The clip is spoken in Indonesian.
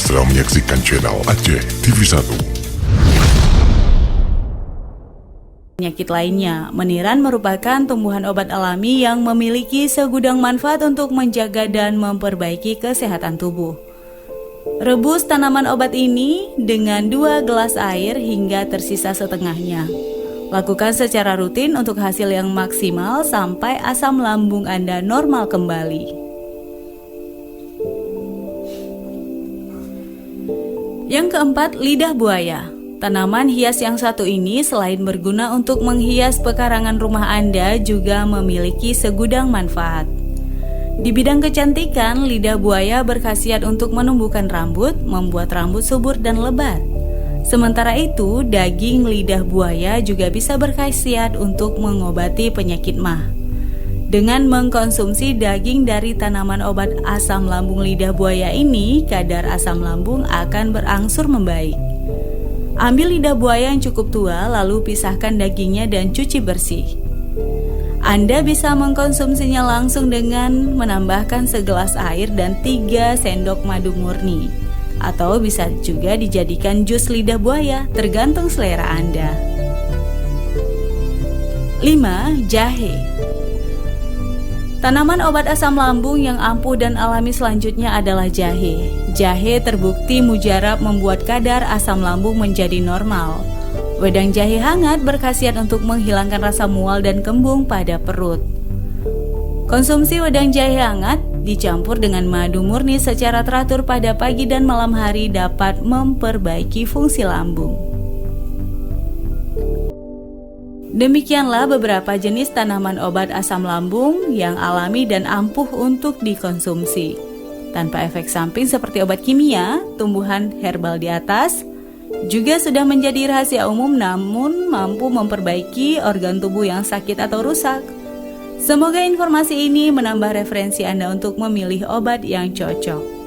sedang menyaksikan channel Aceh TV 1. Penyakit lainnya, meniran merupakan tumbuhan obat alami yang memiliki segudang manfaat untuk menjaga dan memperbaiki kesehatan tubuh. Rebus tanaman obat ini dengan 2 gelas air hingga tersisa setengahnya. Lakukan secara rutin untuk hasil yang maksimal sampai asam lambung Anda normal kembali. Yang keempat, lidah buaya. Tanaman hias yang satu ini selain berguna untuk menghias pekarangan rumah Anda juga memiliki segudang manfaat. Di bidang kecantikan, lidah buaya berkhasiat untuk menumbuhkan rambut, membuat rambut subur dan lebat. Sementara itu, daging lidah buaya juga bisa berkhasiat untuk mengobati penyakit MAH. Dengan mengkonsumsi daging dari tanaman obat asam lambung lidah buaya ini, kadar asam lambung akan berangsur membaik. Ambil lidah buaya yang cukup tua, lalu pisahkan dagingnya dan cuci bersih. Anda bisa mengkonsumsinya langsung dengan menambahkan segelas air dan 3 sendok madu murni. Atau bisa juga dijadikan jus lidah buaya, tergantung selera Anda. 5. Jahe. Tanaman obat asam lambung yang ampuh dan alami selanjutnya adalah jahe. Jahe terbukti mujarab membuat kadar asam lambung menjadi normal. Wedang jahe hangat berkhasiat untuk menghilangkan rasa mual dan kembung pada perut. Konsumsi wedang jahe hangat dicampur dengan madu murni secara teratur pada pagi dan malam hari dapat memperbaiki fungsi lambung. Demikianlah beberapa jenis tanaman obat asam lambung yang alami dan ampuh untuk dikonsumsi. Tanpa efek samping seperti obat kimia, tumbuhan herbal di atas juga sudah menjadi rahasia umum namun mampu memperbaiki organ tubuh yang sakit atau rusak. Semoga informasi ini menambah referensi Anda untuk memilih obat yang cocok.